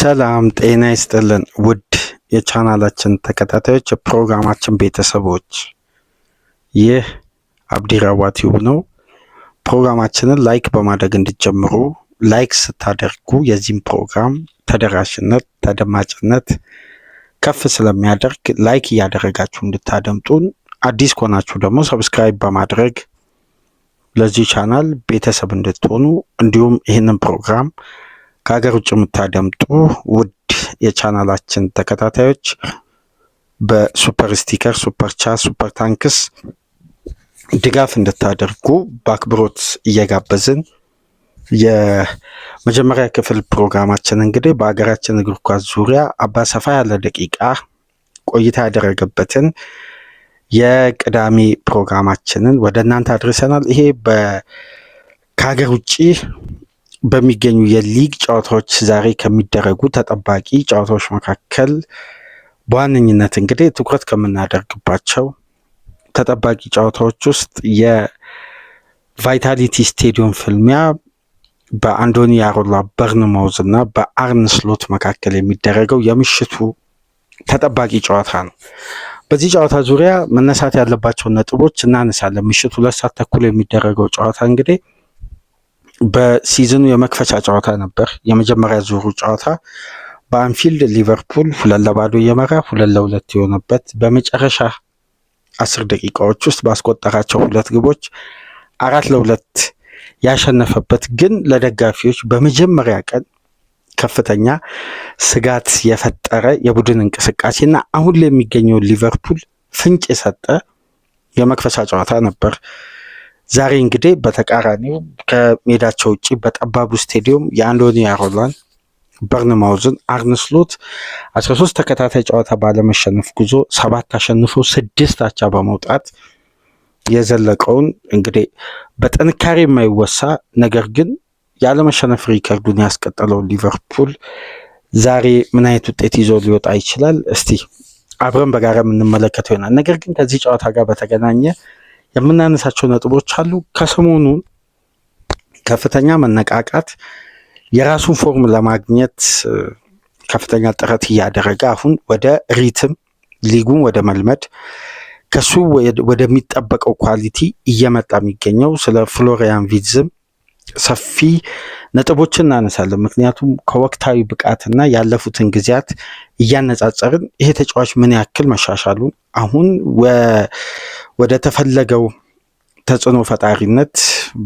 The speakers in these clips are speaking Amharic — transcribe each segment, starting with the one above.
ሰላም ጤና ይስጥልን ውድ የቻናላችን ተከታታዮች የፕሮግራማችን ቤተሰቦች፣ ይህ አብዲራዋ ቲዩብ ነው። ፕሮግራማችንን ላይክ በማድረግ እንድትጀምሩ፣ ላይክ ስታደርጉ የዚህም ፕሮግራም ተደራሽነት ተደማጭነት ከፍ ስለሚያደርግ ላይክ እያደረጋችሁ እንድታደምጡን፣ አዲስ ከሆናችሁ ደግሞ ሰብስክራይብ በማድረግ ለዚህ ቻናል ቤተሰብ እንድትሆኑ፣ እንዲሁም ይህንን ፕሮግራም ከሀገር ውጭ የምታደምጡ ውድ የቻናላችን ተከታታዮች በሱፐር ስቲከር፣ ሱፐር ቻት፣ ሱፐር ታንክስ ድጋፍ እንድታደርጉ በአክብሮት እየጋበዝን የመጀመሪያ ክፍል ፕሮግራማችን እንግዲህ በሀገራችን እግር ኳስ ዙሪያ ሰፋ ያለ ደቂቃ ቆይታ ያደረገበትን የቅዳሜ ፕሮግራማችንን ወደ እናንተ አድርሰናል። ይሄ ከሀገር ውጭ በሚገኙ የሊግ ጨዋታዎች ዛሬ ከሚደረጉ ተጠባቂ ጨዋታዎች መካከል በዋነኝነት እንግዲህ ትኩረት ከምናደርግባቸው ተጠባቂ ጨዋታዎች ውስጥ የቫይታሊቲ ስቴዲየም ፍልሚያ በአንዶኒ ያሮላ በርንማውዝ እና በአርነ ስሎት መካከል የሚደረገው የምሽቱ ተጠባቂ ጨዋታ ነው። በዚህ ጨዋታ ዙሪያ መነሳት ያለባቸውን ነጥቦች እናነሳለን። ምሽቱ 2 ተኩል የሚደረገው ጨዋታ እንግዲህ በሲዝኑ የመክፈቻ ጨዋታ ነበር። የመጀመሪያ ዙሩ ጨዋታ በአንፊልድ ሊቨርፑል 2-0 እየመራ 2-2 የሆነበት በመጨረሻ 10 ደቂቃዎች ውስጥ ባስቆጠራቸው 2 ግቦች 4-2 ያሸነፈበት፣ ግን ለደጋፊዎች በመጀመሪያ ቀን ከፍተኛ ስጋት የፈጠረ የቡድን እንቅስቃሴና አሁን ላይ የሚገኘውን ሊቨርፑል ፍንጭ የሰጠ የመክፈቻ ጨዋታ ነበር። ዛሬ እንግዲህ በተቃራኒው ከሜዳቸው ውጭ በጠባቡ ስቴዲየም የአንዶኒ ያሮላን በርንማውዝን አርነ ስሎት 13 ተከታታይ ጨዋታ ባለመሸነፍ ጉዞ 7 አሸንፎ 6 አቻ በመውጣት የዘለቀውን እንግዲህ በጥንካሬ የማይወሳ ነገር ግን ያለመሸነፍ ሪከርዱን ያስቀጠለውን ሊቨርፑል ዛሬ ምን አይነት ውጤት ይዞ ሊወጣ ይችላል? እስቲ አብረን በጋራ የምንመለከተው ይሆናል። ነገር ግን ከዚህ ጨዋታ ጋር በተገናኘ የምናነሳቸው ነጥቦች አሉ። ከሰሞኑ ከፍተኛ መነቃቃት የራሱን ፎርም ለማግኘት ከፍተኛ ጥረት እያደረገ አሁን ወደ ሪትም ሊጉን ወደ መልመድ ከሱ ወደሚጠበቀው ኳሊቲ እየመጣ የሚገኘው ስለ ፍሎሪያን ቪርትዝም ሰፊ ነጥቦችን እናነሳለን። ምክንያቱም ከወቅታዊ ብቃትና ያለፉትን ጊዜያት እያነጻጸርን ይሄ ተጫዋች ምን ያክል መሻሻሉን አሁን ወደ ተፈለገው ተጽዕኖ ፈጣሪነት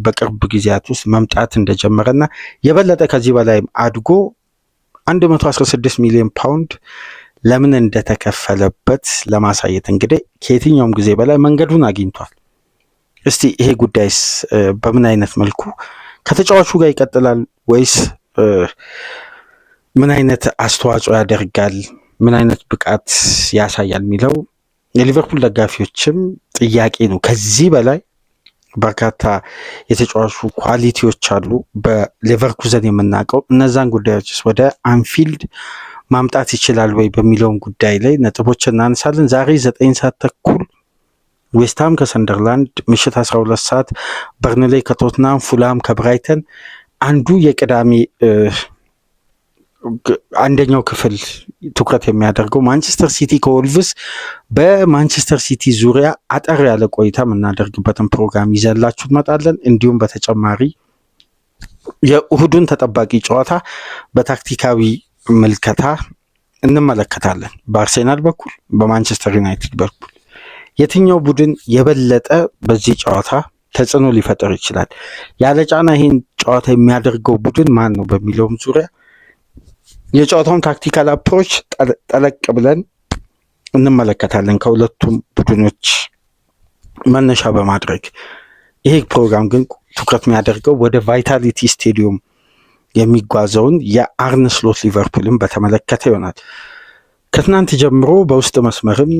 በቅርብ ጊዜያት ውስጥ መምጣት እንደጀመረና የበለጠ ከዚህ በላይም አድጎ 116 ሚሊዮን ፓውንድ ለምን እንደተከፈለበት ለማሳየት እንግዲህ ከየትኛውም ጊዜ በላይ መንገዱን አግኝቷል። እስቲ ይሄ ጉዳይስ በምን አይነት መልኩ ከተጫዋቹ ጋር ይቀጥላል ወይስ ምን አይነት አስተዋጽኦ ያደርጋል፣ ምን አይነት ብቃት ያሳያል የሚለው የሊቨርፑል ደጋፊዎችም ጥያቄ ነው። ከዚህ በላይ በርካታ የተጫዋቹ ኳሊቲዎች አሉ በሌቨርኩዘን የምናውቀው። እነዛን ጉዳዮች ወደ አንፊልድ ማምጣት ይችላል ወይ በሚለውን ጉዳይ ላይ ነጥቦች እናነሳለን። ዛሬ 9 ሰዓት ተኩል ዌስትሃም ከሰንደርላንድ፣ ምሽት 12 ሰዓት በርንሌይ ከቶትናም፣ ፉልሃም ከብራይተን አንዱ የቅዳሜ አንደኛው ክፍል ትኩረት የሚያደርገው ማንቸስተር ሲቲ ከወልቭስ በማንቸስተር ሲቲ ዙሪያ አጠር ያለ ቆይታ የምናደርግበትን ፕሮግራም ይዘላችሁ እንመጣለን። እንዲሁም በተጨማሪ የእሁዱን ተጠባቂ ጨዋታ በታክቲካዊ ምልከታ እንመለከታለን። በአርሴናል በኩል በማንቸስተር ዩናይትድ በኩል የትኛው ቡድን የበለጠ በዚህ ጨዋታ ተጽዕኖ ሊፈጠር ይችላል፣ ያለ ጫና ይህን ጨዋታ የሚያደርገው ቡድን ማን ነው በሚለውም ዙሪያ የጨዋታውን ታክቲካል አፕሮች ጠለቅ ብለን እንመለከታለን ከሁለቱም ቡድኖች መነሻ በማድረግ። ይሄ ፕሮግራም ግን ትኩረት የሚያደርገው ወደ ቫይታሊቲ ስቴዲየም የሚጓዘውን የአርነ ስሎት ሊቨርፑልን በተመለከተ ይሆናል። ከትናንት ጀምሮ በውስጥ መስመርም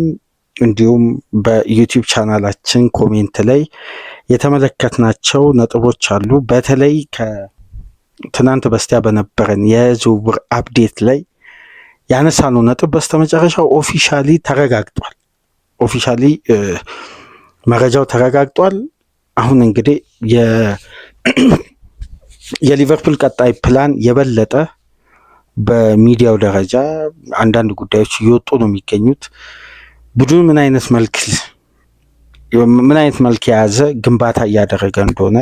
እንዲሁም በዩቲዩብ ቻናላችን ኮሜንት ላይ የተመለከትናቸው ነጥቦች አሉ። በተለይ ከትናንት በስቲያ በነበረን የዝውውር አፕዴት ላይ ያነሳነው ነጥብ በስተመጨረሻው ኦፊሻሊ ተረጋግጧል። ኦፊሻሊ መረጃው ተረጋግጧል። አሁን እንግዲህ የሊቨርፑል ቀጣይ ፕላን የበለጠ በሚዲያው ደረጃ አንዳንድ ጉዳዮች እየወጡ ነው የሚገኙት። ቡድኑ ምን አይነት መልክ የያዘ ግንባታ እያደረገ እንደሆነ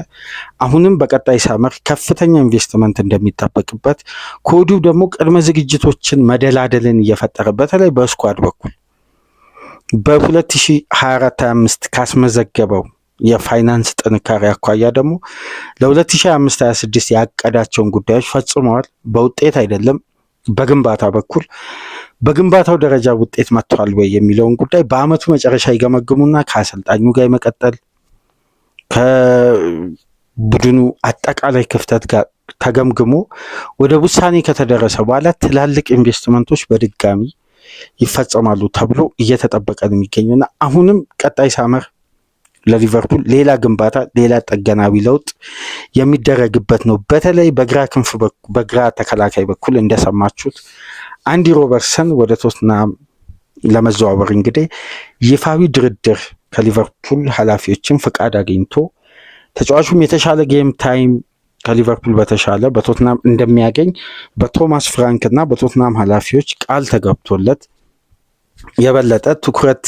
አሁንም በቀጣይ ሳመር ከፍተኛ ኢንቨስትመንት እንደሚጠበቅበት ከወዲሁ ደግሞ ቅድመ ዝግጅቶችን መደላደልን እየፈጠረ በተለይ በስኳድ በኩል በ2024/25 ካስመዘገበው የፋይናንስ ጥንካሬ አኳያ ደግሞ ለ2025/26 ያቀዳቸውን ጉዳዮች ፈጽመዋል። በውጤት አይደለም፣ በግንባታ በኩል በግንባታው ደረጃ ውጤት መጥቷል ወይ የሚለውን ጉዳይ በአመቱ መጨረሻ ይገመግሙና ከአሰልጣኙ ጋር መቀጠል ከቡድኑ አጠቃላይ ክፍተት ጋር ተገምግሞ ወደ ውሳኔ ከተደረሰ በኋላ ትላልቅ ኢንቨስትመንቶች በድጋሚ ይፈጸማሉ ተብሎ እየተጠበቀ ነው የሚገኘውና አሁንም ቀጣይ ሳመር ለሊቨርፑል ሌላ ግንባታ ሌላ ጠገናዊ ለውጥ የሚደረግበት ነው። በተለይ በግራ ተከላካይ በኩል እንደሰማችሁት አንዲ ሮበርትሰን ወደ ቶትናም ለመዘዋወር እንግዲህ ይፋዊ ድርድር ከሊቨርፑል ኃላፊዎችን ፍቃድ አግኝቶ ተጫዋቹም የተሻለ ጌም ታይም ከሊቨርፑል በተሻለ በቶትናም እንደሚያገኝ በቶማስ ፍራንክ እና በቶትናም ኃላፊዎች ቃል ተገብቶለት የበለጠ ትኩረት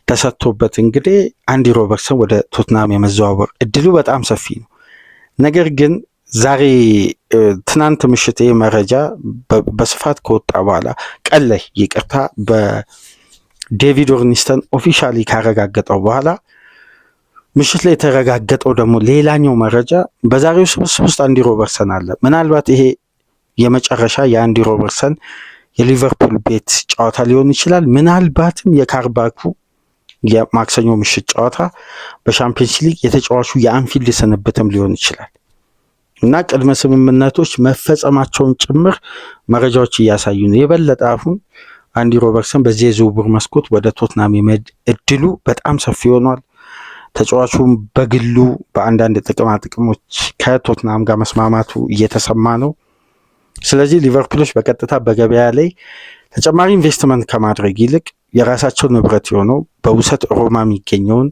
ተሰጥቶበት እንግዲህ አንዲ ሮበርትሰን ወደ ቶትናም የመዘዋወር እድሉ በጣም ሰፊ ነው። ነገር ግን ዛሬ ትናንት ምሽት መረጃ በስፋት ከወጣ በኋላ ቀን ላይ ይቅርታ በዴቪድ ኦርኒስተን ኦፊሻሊ ካረጋገጠው በኋላ ምሽት ላይ የተረጋገጠው ደግሞ ሌላኛው መረጃ በዛሬው ስብስብ ውስጥ አንዲ ሮበርትሰን አለ። ምናልባት ይሄ የመጨረሻ የአንዲ ሮበርትሰን የሊቨርፑል ቤት ጨዋታ ሊሆን ይችላል። ምናልባትም የካርባኩ የማክሰኞ ምሽት ጨዋታ በሻምፒየንስ ሊግ የተጫዋቹ የአንፊልድ ስንብትም ሊሆን ይችላል እና ቅድመ ስምምነቶች መፈጸማቸውን ጭምር መረጃዎች እያሳዩ ነው። የበለጠ አሁን አንዲ ሮበርትሰን በዚህ የዝውውር መስኮት ወደ ቶትናም የመሄድ እድሉ በጣም ሰፊ ሆኗል። ተጫዋቹም በግሉ በአንዳንድ ጥቅሞች ከቶትናም ጋር መስማማቱ እየተሰማ ነው። ስለዚህ ሊቨርፑሎች በቀጥታ በገበያ ላይ ተጨማሪ ኢንቨስትመንት ከማድረግ ይልቅ የራሳቸው ንብረት የሆነው በውሰት ሮማ የሚገኘውን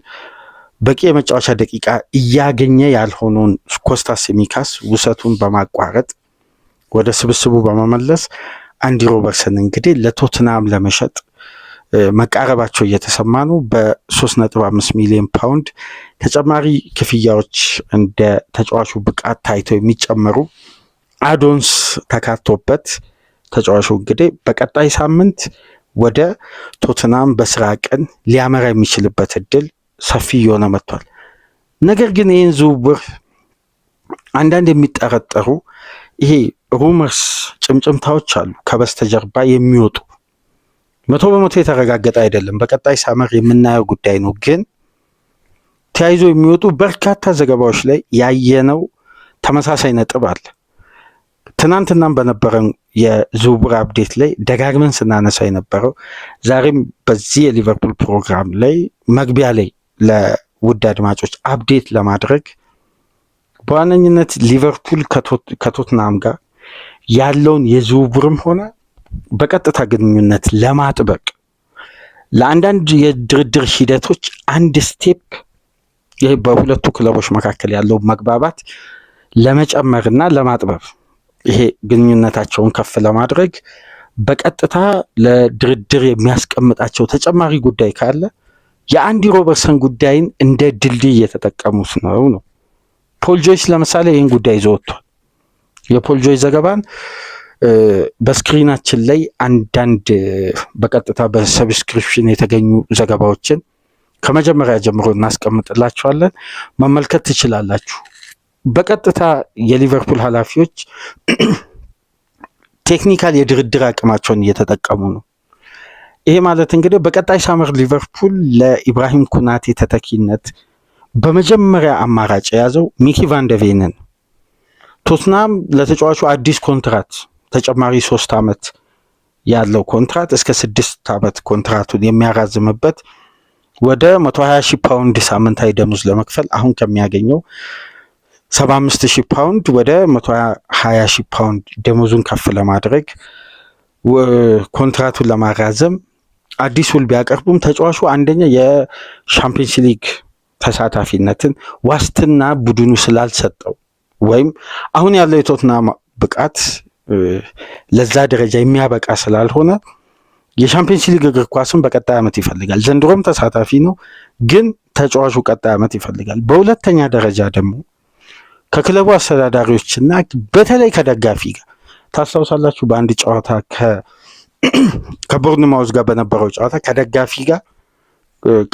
በቂ የመጫወቻ ደቂቃ እያገኘ ያልሆነውን ኮስታስ ሲሚካስ ውሰቱን በማቋረጥ ወደ ስብስቡ በመመለስ አንዲ ሮበርትሰን እንግዲህ ለቶትናም ለመሸጥ መቃረባቸው እየተሰማ ነው። በ3.5 ሚሊዮን ፓውንድ ተጨማሪ ክፍያዎች እንደ ተጫዋቹ ብቃት ታይተው የሚጨመሩ አዶንስ ተካቶበት ተጫዋቹ እንግዲህ በቀጣይ ሳምንት ወደ ቶትናም በስራ ቀን ሊያመራ የሚችልበት እድል ሰፊ እየሆነ መጥቷል። ነገር ግን ይህን ዝውውር አንዳንድ የሚጠረጠሩ ይሄ ሩመርስ ጭምጭምታዎች አሉ ከበስተጀርባ የሚወጡ 100% የተረጋገጠ አይደለም። በቀጣይ ሳመር የምናየው ጉዳይ ነው። ግን ተያይዞ የሚወጡ በርካታ ዘገባዎች ላይ ያየነው ተመሳሳይ ነጥብ አለ። ትናንትናም በነበረን የዝውውር አፕዴት ላይ ደጋግመን ስናነሳ የነበረው ዛሬም በዚህ የሊቨርፑል ፕሮግራም ላይ መግቢያ ላይ ለውድ አድማጮች አፕዴት ለማድረግ በዋነኝነት ሊቨርፑል ከቶትናም ጋር ያለውን የዝውውርም ሆነ በቀጥታ ግንኙነት ለማጥበቅ ለአንዳንድ የድርድር ሂደቶች አንድ ስቴፕ ይህ በሁለቱ ክለቦች መካከል ያለው መግባባት ለመጨመርና ለማጥበብ ይሄ ግንኙነታቸውን ከፍ ለማድረግ በቀጥታ ለድርድር የሚያስቀምጣቸው ተጨማሪ ጉዳይ ካለ የአንዲ ሮበርትሰን ጉዳይን እንደ ድልድይ እየተጠቀሙት ነው። ፖል ጆይስ ለምሳሌ ይህን ጉዳይ ይዞ ወጥቷል። የፖል ጆይስ ዘገባን በስክሪናችን ላይ አንዳንድ በቀጥታ በሰብስክሪፕሽን የተገኙ ዘገባዎችን ከመጀመሪያ ጀምሮ እናስቀምጥላችኋለን፣ መመልከት ትችላላችሁ። በቀጥታ የሊቨርፑል ኃላፊዎች ቴክኒካል የድርድር አቅማቸውን እየተጠቀሙ ነው። ይሄ ማለት እንግዲህ በቀጣይ ሳመር ሊቨርፑል ለኢብራሂም ኩናቴ ተተኪነት በመጀመሪያ አማራጭ የያዘው ሚኪ ቫንደቬንን። ቶትናም ለተጫዋቹ አዲስ ኮንትራት ተጨማሪ 3 ዓመት ያለው ኮንትራት እስከ 6 ዓመት ኮንትራቱን የሚያራዝምበት ወደ 120,000 ፓውንድ ሳምንታዊ ደሞዝ ለመክፈል አሁን ከሚያገኘው 75,000 ፓውንድ ወደ 120,000 ፓውንድ ደሞዙን ከፍ ለማድረግ ኮንትራቱን ለማራዘም አዲስ ውል ቢያቀርቡም ተጫዋቹ አንደኛ የሻምፒየንስ ሊግ ተሳታፊነትን ዋስትና ቡድኑ ስላልሰጠው ወይም አሁን ያለው የቶትናም ብቃት ለዛ ደረጃ የሚያበቃ ስላልሆነ የሻምፒየንስ ሊግ እግር ኳስን በቀጣይ ዓመት ይፈልጋል። ዘንድሮም ተሳታፊ ነው፣ ግን ተጫዋቹ ቀጣይ ዓመት ይፈልጋል። በሁለተኛ ደረጃ ደግሞ ከክለቡ አስተዳዳሪዎችና በተለይ ከደጋፊ ጋር ታስታውሳላችሁ፣ በአንድ ጨዋታ ከቦርንማውዝ ጋር በነበረው ጨዋታ ከደጋፊ ጋር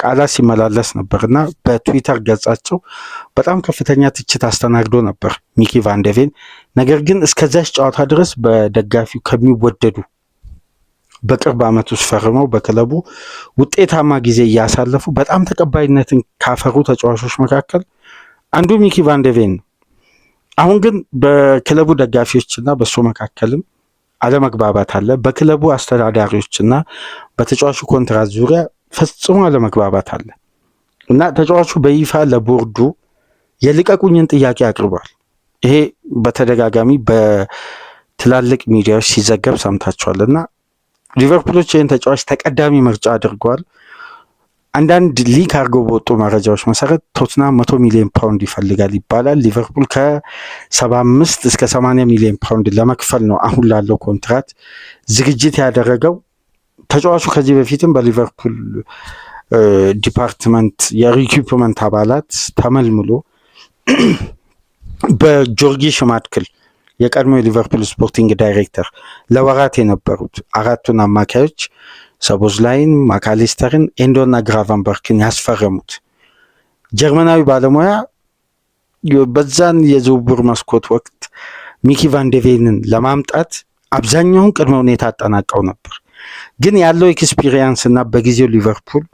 ቃላት ሲመላለስ ነበር እና በትዊተር ገጻቸው በጣም ከፍተኛ ትችት አስተናግዶ ነበር ሚኪ ቫንደቬን። ነገር ግን እስከዛች ጨዋታ ድረስ በደጋፊው ከሚወደዱ በቅርብ ዓመት ውስጥ ፈርመው በክለቡ ውጤታማ ጊዜ እያሳለፉ በጣም ተቀባይነትን ካፈሩ ተጫዋቾች መካከል አንዱ ሚኪ ቫንደቬን ነው። አሁን ግን በክለቡ ደጋፊዎችና በሱ መካከልም አለመግባባት አለ። በክለቡ አስተዳዳሪዎችና በተጫዋቹ ኮንትራት ዙሪያ ፈጽሞ አለመግባባት አለ እና ተጫዋቹ በይፋ ለቦርዱ የልቀቁኝን ጥያቄ አቅርቧል። ይሄ በተደጋጋሚ በትላልቅ ሚዲያዎች ሲዘገብ ሰምታችኋል እና ሊቨርፑሎች ይህን ተጫዋች ተቀዳሚ ምርጫ አድርገዋል። አንዳንድ ሊክ አድርገው በወጡ መረጃዎች መሰረት ቶትናም 100 ሚሊዮን ፓውንድ ይፈልጋል ይባላል። ሊቨርፑል ከ75 እስከ 80 ሚሊዮን ፓውንድ ለመክፈል ነው አሁን ላለው ኮንትራት ዝግጅት ያደረገው። ተጫዋቹ ከዚህ በፊትም በሊቨርፑል ዲፓርትመንት የሪኩፕመንት አባላት ተመልምሎ በጆርጊ ሽማድክል የቀድሞ የሊቨርፑል ስፖርቲንግ ዳይሬክተር ለወራት የነበሩት አራቱን አማካዮች ሰቦዝላይን፣ ማካሊስተርን፣ ኤንዶና ግራቨንበርክን ያስፈረሙት ጀርመናዊ ባለሙያ በዛን የዝውውር መስኮት ወቅት ሚኪ ቫንደቬንን ለማምጣት አብዛኛውን ቅድመ ሁኔታ አጠናቀው ነበር። ግን ያለው ኤክስፒሪየንስ እና በጊዜው ሊቨርፑል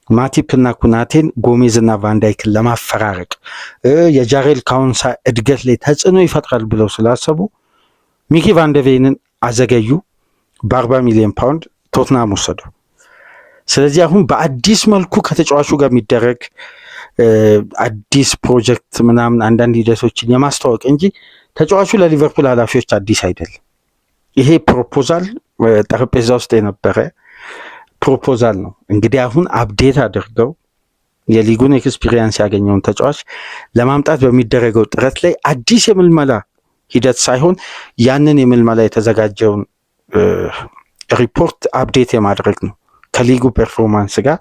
ማቲፕ እና ኩናቴን፣ ጎሜዝ እና ቫንዳይክን ለማፈራረቅ የጃሬል ካውንሳ እድገት ላይ ተጽዕኖ ይፈጥራል ብለው ስላሰቡ ሚኪ ቫንደቬንን አዘገዩ። በ40 ሚሊዮን ፓውንድ ቶትናም ወሰዱ። ስለዚህ አሁን በአዲስ መልኩ ከተጫዋቹ ጋር የሚደረግ አዲስ ፕሮጀክት ምናምን አንዳንድ ሂደቶችን የማስተዋወቅ እንጂ ተጫዋቹ ለሊቨርፑል ኃላፊዎች አዲስ አይደለም። ይሄ ፕሮፖዛል ጠረጴዛ ውስጥ የነበረ ፕሮፖዛል ነው። እንግዲህ አሁን አፕዴት አድርገው የሊጉን ኤክስፒሪየንስ ያገኘውን ተጫዋች ለማምጣት በሚደረገው ጥረት ላይ አዲስ የምልመላ ሂደት ሳይሆን ያንን የምልመላ የተዘጋጀውን ሪፖርት አፕዴት የማድረግ ነው። ከሊጉ ፐርፎርማንስ ጋር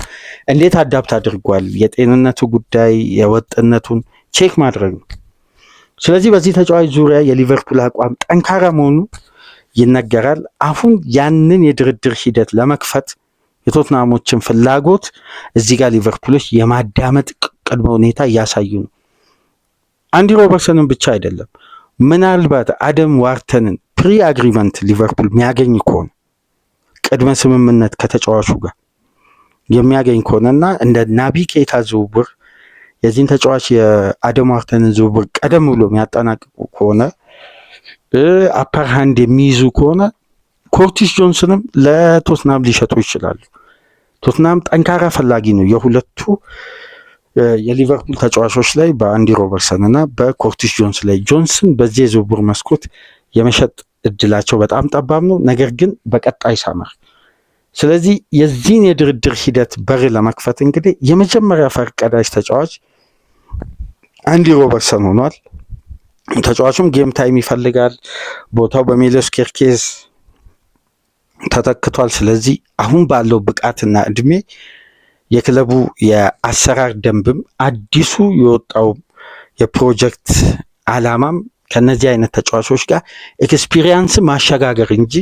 እንዴት አዳፕት አድርጓል፣ የጤንነቱ ጉዳይ የወጥነቱን ቼክ ማድረግ ነው። ስለዚህ በዚህ ተጫዋች ዙሪያ የሊቨርፑል አቋም ጠንካራ መሆኑ ይነገራል። አሁን ያንን የድርድር ሂደት ለመክፈት የቶትናሞችን ፍላጎት እዚህ ጋር ሊቨርፑሎች የማዳመጥ ቅድመ ሁኔታ እያሳዩ ነው። አንዲ ሮበርትሰንን ብቻ አይደለም፣ ምናልባት አደም ዋርተንን ፕሪ አግሪመንት ሊቨርፑል የሚያገኝ ከሆነ ቅድመ ስምምነት ከተጫዋቹ ጋር የሚያገኝ ከሆነና እንደ ናቢ ኬታ ዝውውር የዚህን ተጫዋች የአደም ዋርተንን ዝውውር ቀደም ብሎ የሚያጠናቅቁ ከሆነ አፐር ሃንድ የሚይዙ ከሆነ ኮርቲስ ጆንስንም ለቶትናም ሊሸጡ ይችላሉ። ቶትናም ጠንካራ ፈላጊ ነው የሁለቱ የሊቨርፑል ተጫዋቾች ላይ በአንዲ ሮበርትሰን እና በኮርቲስ ጆንስ ላይ። ጆንስን በዚህ የዝውውር መስኮት የመሸጥ እድላቸው በጣም ጠባብ ነው፣ ነገር ግን በቀጣይ ሳመር። ስለዚህ የዚህን የድርድር ሂደት በር ለመክፈት እንግዲህ የመጀመሪያ ፈርቀዳጅ ተጫዋች አንዲ ሮበርትሰን ሆኗል። ተጫዋቹም ጌም ታይም ይፈልጋል። ቦታው በሜሎስ ኬርኬዝ ተተክቷል። ስለዚህ አሁን ባለው ብቃትና እድሜ የክለቡ የአሰራር ደንብም አዲሱ የወጣው የፕሮጀክት አላማም ከነዚህ አይነት ተጫዋቾች ጋር ኤክስፒሪየንስ ማሸጋገር እንጂ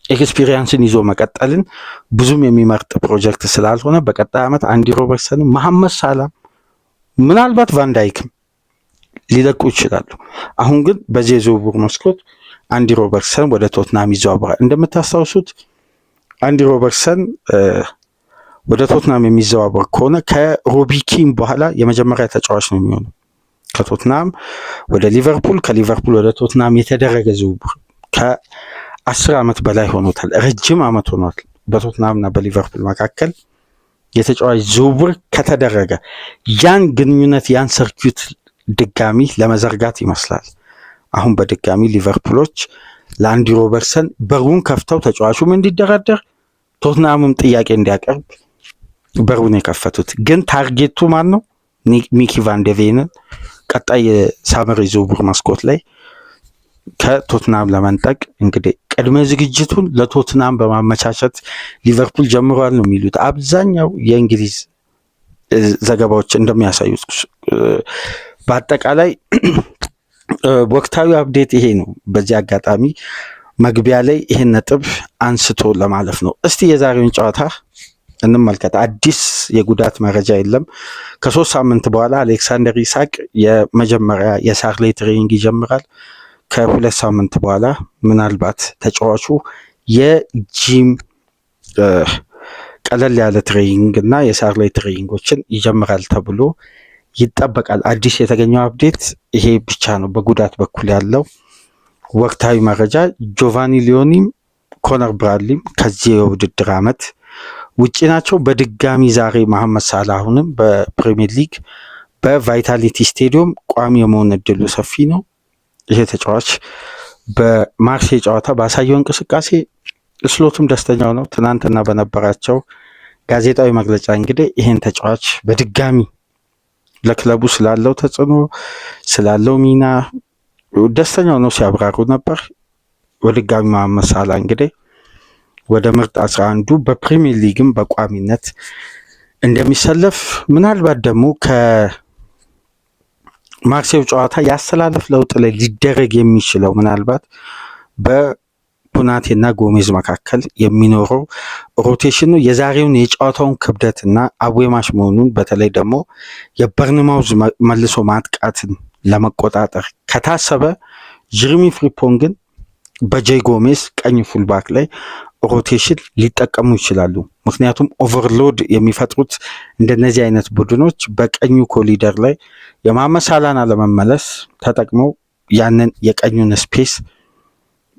ኤክስፒሪየንስን ይዞ መቀጠልን ብዙም የሚመርጥ ፕሮጀክት ስላልሆነ በቀጣይ ዓመት አንዲ ሮበርትሰን፣ መሐመድ ሳላም፣ ምናልባት ቫንዳይክም ሊለቁ ይችላሉ። አሁን ግን በዚህ የዝውውር መስኮት አንዲ ሮበርትሰን ወደ ቶትናም ይዘዋወራል። እንደምታስታውሱት አንዲ ሮበርትሰን ወደ ቶትናም የሚዘዋወር ከሆነ ከሮቢ ኪን በኋላ የመጀመሪያ ተጫዋች ነው የሚሆነው። ከቶትናም ወደ ሊቨርፑል፣ ከሊቨርፑል ወደ ቶትናም የተደረገ ዝውውር ከ10 ዓመት በላይ ሆኖታል። ረጅም ዓመት ሆኗል በቶትናምና በሊቨርፑል መካከል የተጫዋች ዝውውር ከተደረገ። ያን ግንኙነት ያን ሰርኪዩት ድጋሚ ለመዘርጋት ይመስላል አሁን በድጋሚ ሊቨርፑሎች ለአንዲ ሮበርትሰን በሩን ከፍተው ተጫዋቹም እንዲደራደር ቶትናምም ጥያቄ እንዲያቀርብ በሩን የከፈቱት። ግን ታርጌቱ ማን ነው? ሚኪ ቫንደቬንን ቀጣይ የሳመር ዝውውር መስኮት ላይ ከቶትናም ለመንጠቅ እንግዲህ ቅድመ ዝግጅቱን ለቶትናም በማመቻቸት ሊቨርፑል ጀምሯል ነው የሚሉት አብዛኛው የእንግሊዝ ዘገባዎች እንደሚያሳዩት። በአጠቃላይ ወቅታዊ አፕዴት ይሄ ነው። በዚህ አጋጣሚ መግቢያ ላይ ይሄን ነጥብ አንስቶ ለማለፍ ነው። እስቲ የዛሬውን ጨዋታ እንመልከት። አዲስ የጉዳት መረጃ የለም። ከ3 ሳምንት በኋላ አሌክሳንደር ኢሳቅ የመጀመሪያ የሳርሌ ትሬኒንግ ይጀምራል። ከ2 ሳምንት በኋላ ምናልባት ተጫዋቹ የጂም ቀለል ያለ ትሬኒንግ እና የሳርሌ ትሬኒንጎችን ይጀምራል ተብሎ ይጠበቃል። አዲስ የተገኘው አፕዴት ይሄ ብቻ ነው። በጉዳት በኩል ያለው ወቅታዊ መረጃ ጆቫኒ ሊዮኒም ኮነር ብራድሊም ከዚህ የውድድር ዓመት ውጪ ናቸው። በድጋሚ ዛሬ መሐመድ ሳላህ አሁንም በፕሪሚየር ሊግ በቫይታሊቲ ስቴዲየም ቋሚ የመሆን እድሉ ሰፊ ነው። ይሄ ተጫዋች በማርሴይ ጨዋታ ባሳየው እንቅስቃሴ ስሎቱም ደስተኛው ነው። ትናንትና በነበራቸው ጋዜጣዊ መግለጫ እንግዲህ ይሄን ተጫዋች በድጋሚ ለክለቡ ስላለው ተጽዕኖ ስላለው ሚና ደስተኛው ነው ሲያብራሩ ነበር። በድጋሚ መሐመድ ሳላህ እንግዲህ ወደ ምርጥ 11ዱ በፕሪሚየር ሊግም በቋሚነት እንደሚሰለፍ ምናልባት ደግሞ ከማርሴው ጨዋታ ያስተላለፍ ለውጥ ላይ ሊደረግ የሚችለው ምናልባት በቡናቴና ጎሜዝ መካከል የሚኖረው ሮቴሽኑ የዛሬውን የጨዋታውን ክብደትና አዌማሽ መሆኑን በተለይ ደግሞ የበርንማውዝ መልሶ ማጥቃትን ለመቆጣጠር ከታሰበ ጀረሚ ፍሪምፖንግን በጄይ ጎሜዝ ቀኝ ፉልባክ ላይ ሮቴሽን ሊጠቀሙ ይችላሉ። ምክንያቱም ኦቨርሎድ የሚፈጥሩት እንደነዚህ አይነት ቡድኖች በቀኙ ኮሊደር ላይ የመሐመድ ሳላህን አለመመለስ ተጠቅመው ያንን የቀኙን ስፔስ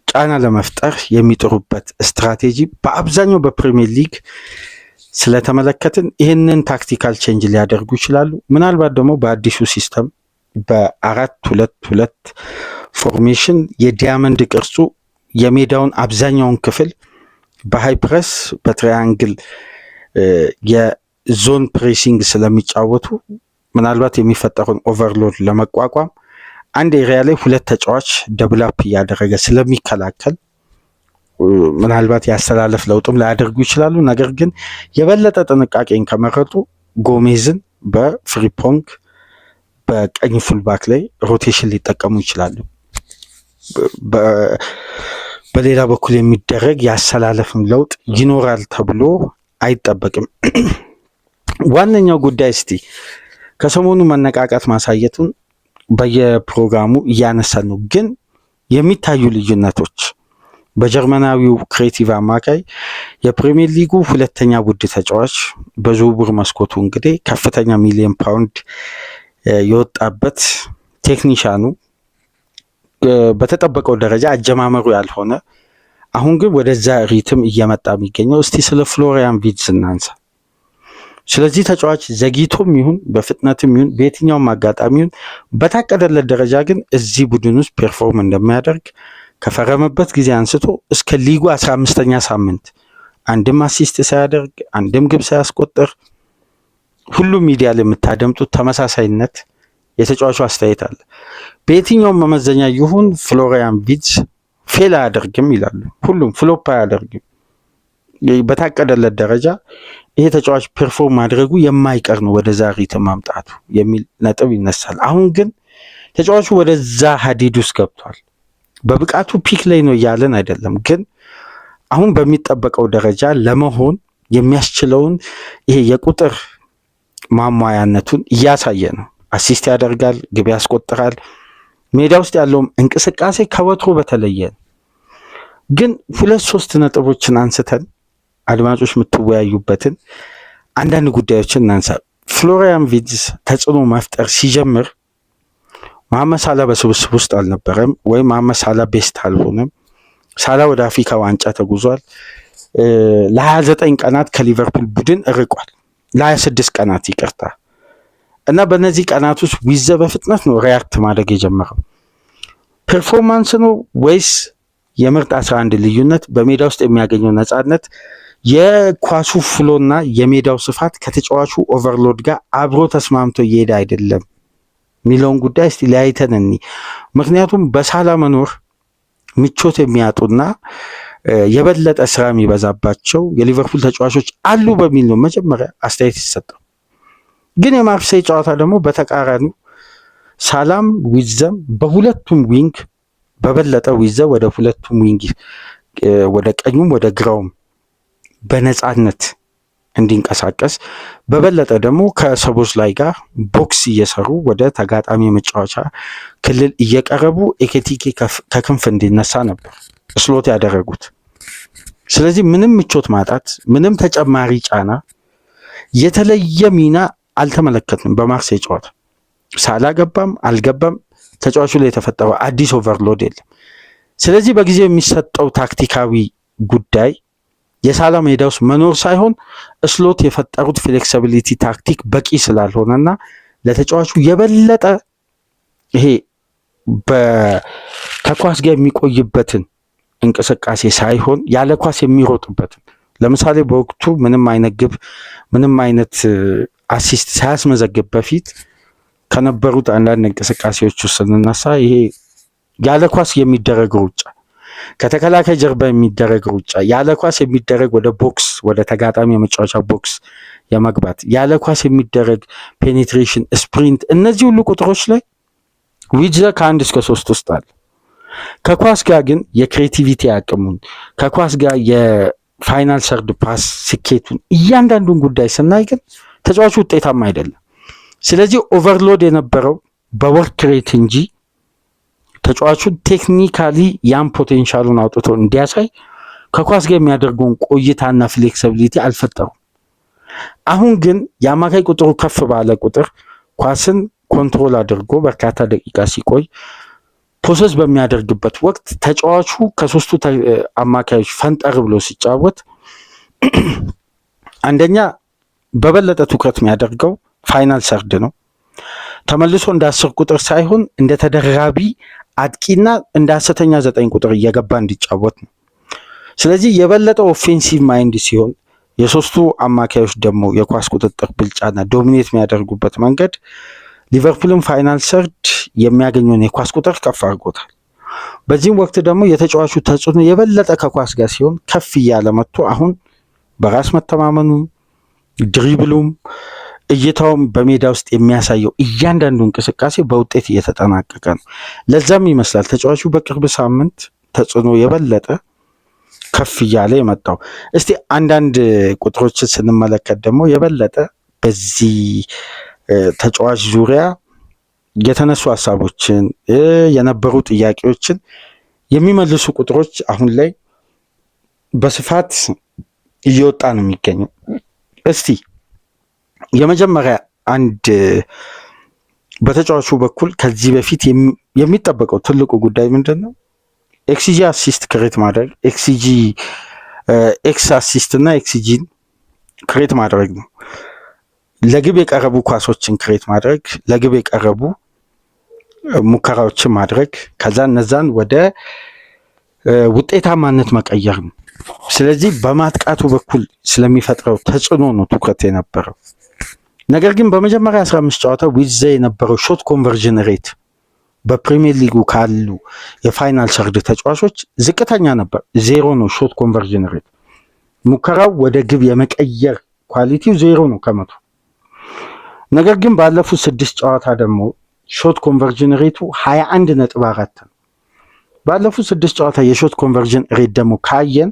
ጫና ለመፍጠር የሚጥሩበት ስትራቴጂ በአብዛኛው በፕሪሚየር ሊግ ስለተመለከትን ይህንን ታክቲካል ቼንጅ ሊያደርጉ ይችላሉ። ምናልባት ደግሞ በአዲሱ ሲስተም በ4-2-2 ፎርሜሽን የዲያመንድ ቅርጹ የሜዳውን አብዛኛውን ክፍል በሃይ ፕረስ በትራያንግል የዞን ፕሬሲንግ ስለሚጫወቱ ምናልባት የሚፈጠሩን ኦቨርሎድ ለመቋቋም አንድ ኤሪያ ላይ 2 ተጫዋች ደብላፕ እያደረገ ስለሚከላከል ምናልባት ያስተላለፍ ለውጥም ላያደርጉ ይችላሉ። ነገር ግን የበለጠ ጥንቃቄን ከመረጡ ጎሜዝን በፍሪምፖንግ በቀኝ ፉልባክ ላይ ሮቴሽን ሊጠቀሙ ይችላሉ። በሌላ በኩል የሚደረግ ያስተላለፍም ለውጥ ይኖራል ተብሎ አይጠበቅም። ዋነኛው ጉዳይ እስቲ ከሰሞኑ መነቃቃት ማሳየቱን በየፕሮግራሙ እያነሳን ነው። ግን የሚታዩ ልዩነቶች በጀርመናዊው ክሬቲቭ አማካይ የፕሪሚየር ሊጉ 2ኛ ውድ ተጫዋች በዝውውር መስኮቱ እንግዲህ ከፍተኛ ሚሊዮን ፓውንድ የወጣበት ቴክኒሻኑ በተጠበቀው ደረጃ አጀማመሩ ያልሆነ አሁን ግን ወደዛ ሪትም እየመጣ የሚገኘው እስቲ ስለ ፍሎሪያን ቪርትዝ እናንሳ። ስለዚህ ተጫዋች ዘግይቶም ይሁን በፍጥነትም ይሁን በየትኛውም አጋጣሚ ይሁን በታቀደለት ደረጃ ግን እዚህ ቡድን ውስጥ ፐርፎርም እንደሚያደርግ ከፈረመበት ጊዜ አንስቶ እስከ ሊጉ 15ኛ ሳምንት አንድም አሲስት ሳያደርግ አንድም ግብ ሳያስቆጥር ሁሉም ሚዲያ ላይ የምታደምጡት ተመሳሳይነት የተጫዋቹ አስተያየት አለ። በየትኛውም መመዘኛ ይሁን ፍሎሪያን ቪርትዝ ፌል አያደርግም ይላሉ። ሁሉም ፍሎፕ አያደርግም። በታቀደለት ደረጃ ይሄ ተጫዋች ፐርፎርም ማድረጉ የማይቀር ነው ወደዛ ሪትም ማምጣቱ የሚል ነጥብ ይነሳል። አሁን ግን ተጫዋቹ ወደዛ ሀዲድ ውስጥ ገብቷል። በብቃቱ ፒክ ላይ ነው እያለን አይደለም፣ ግን አሁን በሚጠበቀው ደረጃ ለመሆን የሚያስችለውን ይሄ የቁጥር ማሟያነቱን እያሳየ ነው። አሲስት ያደርጋል፣ ግብ ያስቆጥራል። ሜዳ ውስጥ ያለውም እንቅስቃሴ ከወትሮ በተለየ ግን 2-3 ነጥቦችን አንስተን አድማጮች የምትወያዩበትን አንዳንድ ጉዳዮችን እናንሳ። ፍሎሪያን ቪርትዝ ተጽዕኖ መፍጠር ሲጀምር መሐመድ ሳላህ በስብስብ ውስጥ አልነበረም፣ ወይም መሐመድ ሳላህ ቤስት አልሆነም። ሳላህ ወደ አፍሪካ ዋንጫ ተጉዟል። ለ29 ቀናት ከሊቨርፑል ቡድን ርቋል። ለ26 ቀናት ይቅርታ። እና በእነዚህ ቀናት ውስጥ ዊዘ በፍጥነት ነው ሪያክት ማድረግ የጀመረው። ፐርፎርማንስ ነው ወይስ የምርጥ 11 ልዩነት? በሜዳ ውስጥ የሚያገኘው ነፃነት፣ የኳሱ ፍሎና የሜዳው ስፋት ከተጫዋቹ ኦቨርሎድ ጋር አብሮ ተስማምቶ እየሄደ አይደለም የሚለውን ጉዳይ እስቲ ለያይተን እንይ። ምክንያቱም በሳላህ መኖር ምቾት የሚያጡና የበለጠ ስራ የሚበዛባቸው የሊቨርፑል ተጫዋቾች አሉ በሚል ነው መጀመሪያ አስተያየት ይሰጠው። ግን የማርሴይ ጨዋታ ደግሞ በተቃራኒው ሳላም ዊዘም በሁለቱም ዊንግ በበለጠ ዊዘ ወደ ሁለቱም ዊንግ ወደ ቀኙም ወደ ግራውም በነፃነት እንዲንቀሳቀስ በበለጠ ደግሞ ከሰቦስላይ ጋር ቦክስ እየሰሩ ወደ ተጋጣሚ መጫወቻ ክልል እየቀረቡ ኤኬቲኬ ከክንፍ እንዲነሳ ነበር ስሎት ያደረጉት። ስለዚህ ምንም ምቾት ማጣት፣ ምንም ተጨማሪ ጫና፣ የተለየ ሚና አልተመለከትንም በማርሴይ ጨዋታ። ሳላ ገባም አልገባም ተጫዋቹ ላይ የተፈጠረው አዲስ ኦቨርሎድ የለም። ስለዚህ በጊዜው የሚሰጠው ታክቲካዊ ጉዳይ የሳላ ሜዳ ውስጥ መኖር ሳይሆን ስሎት የፈጠሩት ፍሌክሲቢሊቲ ታክቲክ በቂ ስላልሆነና ለተጫዋቹ የበለጠ ይሄ ከኳስ ጋር የሚቆይበትን እንቅስቃሴ ሳይሆን ያለ ኳስ የሚሮጥበትን፣ ለምሳሌ በወቅቱ ምንም አይነት ግብ ምንም አይነት አሲስት ሳያስመዘግብ በፊት ከነበሩት አንዳንድ እንቅስቃሴዎች ውስጥ ስንነሳ ይሄ ያለ ኳስ የሚደረግ ሩጫ፣ ከተከላካይ ጀርባ የሚደረግ ሩጫ፣ ያለ ኳስ የሚደረግ ወደ ቦክስ ወደ ተጋጣሚ የመጫወቻ ቦክስ የመግባት፣ ያለ ኳስ የሚደረግ ፔኔትሬሽን፣ ስፕሪንት፣ እነዚህ ሁሉ ቁጥሮች ላይ ዊድዘ ከ1 እስከ 3 ውስጥ አለ። ከኳስ ጋር ግን የክሬቲቪቲ አቅሙን ከኳስ ጋር የፋይናል ሰርድ ፓስ ስኬቱን እያንዳንዱን ጉዳይ ስናይ ግን ተጫዋቹ ውጤታማ አይደለም። ስለዚህ ኦቨርሎድ የነበረው በወርክ ሬት እንጂ ተጫዋቹን ቴክኒካሊ ያን ፖቴንሻሉን አውጥቶ እንዲያሳይ ከኳስ ጋር የሚያደርገውን ቆይታና ፍሌክሲቢሊቲ አልፈጠሩም። አሁን ግን የአማካይ ቁጥሩ ከፍ ባለ ቁጥር ኳስን ኮንትሮል አድርጎ በርካታ ደቂቃ ሲቆይ ፖሰስ በሚያደርግበት ወቅት ተጫዋቹ ከሶስቱ አማካዮች ፈንጠር ብሎ ሲጫወት አንደኛ በበለጠ ትኩረት የሚያደርገው ፋይናል ሰርድ ነው። ተመልሶ እንደ 10 ቁጥር ሳይሆን እንደ ተደራቢ አጥቂና እንደ 9 ቁጥር እየገባ እንዲጫወት ነው። ስለዚህ የበለጠ ኦፌንሲቭ ማይንድ ሲሆን የሶስቱ አማካዮች ደግሞ የኳስ ቁጥጥር ብልጫና ዶሚኔት የሚያደርጉበት መንገድ ሊቨርፑልን ፋይናል ሰርድ የሚያገኘውን የኳስ ቁጥር ከፍ አድርጎታል። በዚህም ወቅት ደግሞ የተጫዋቹ ተጽዕኖ የበለጠ ከኳስ ጋር ሲሆን ከፍ እያለ መጥቶ አሁን በራስ መተማመኑ ድሪብሉም እይታውም በሜዳ ውስጥ የሚያሳየው እያንዳንዱ እንቅስቃሴ በውጤት እየተጠናቀቀ ነው። ለዛም ይመስላል ተጫዋቹ በቅርብ ሳምንት ተጽዕኖ የበለጠ ከፍ እያለ የመጣው። እስቲ አንዳንድ ቁጥሮችን ስንመለከት ደግሞ የበለጠ በዚህ ተጫዋች ዙሪያ የተነሱ ሀሳቦችን የነበሩ ጥያቄዎችን የሚመልሱ ቁጥሮች አሁን ላይ በስፋት እየወጣ ነው የሚገኘው። እስቲ የመጀመሪያ አንድ በተጫዋቹ በኩል ከዚህ በፊት የሚጠበቀው ትልቁ ጉዳይ ምንድን ነው? ኤክስጂ አሲስት ክሬት ማድረግ፣ ኤክስጂ ኤክስ አሲስት እና ኤክስጂን ክሬት ማድረግ ነው። ለግብ የቀረቡ ኳሶችን ክሬት ማድረግ፣ ለግብ የቀረቡ ሙከራዎችን ማድረግ፣ ከዛ እነዛን ወደ ውጤታማነት መቀየር ነው። ስለዚህ በማጥቃቱ በኩል ስለሚፈጥረው ተጽዕኖ ነው ትኩረት የነበረው። ነገር ግን በመጀመሪያ 15 ጨዋታ ዊድዘ የነበረው ሾት ኮንቨርዥን ሬት በፕሪሚየር ሊጉ ካሉ የፋይናል ሰርድ ተጫዋቾች ዝቅተኛ ነበር። 0 ነው ሾት ኮንቨርዥን ሬት። ሙከራው ወደ ግብ የመቀየር ኳሊቲው 0 ነው ከመቶ። ነገር ግን ባለፉት 6 ጨዋታ ደግሞ ሾት ኮንቨርዥን ሬቱ 21.4 ነው። ባለፉት 6 ጨዋታ የሾት ኮንቨርዥን ሬት ደግሞ ካየን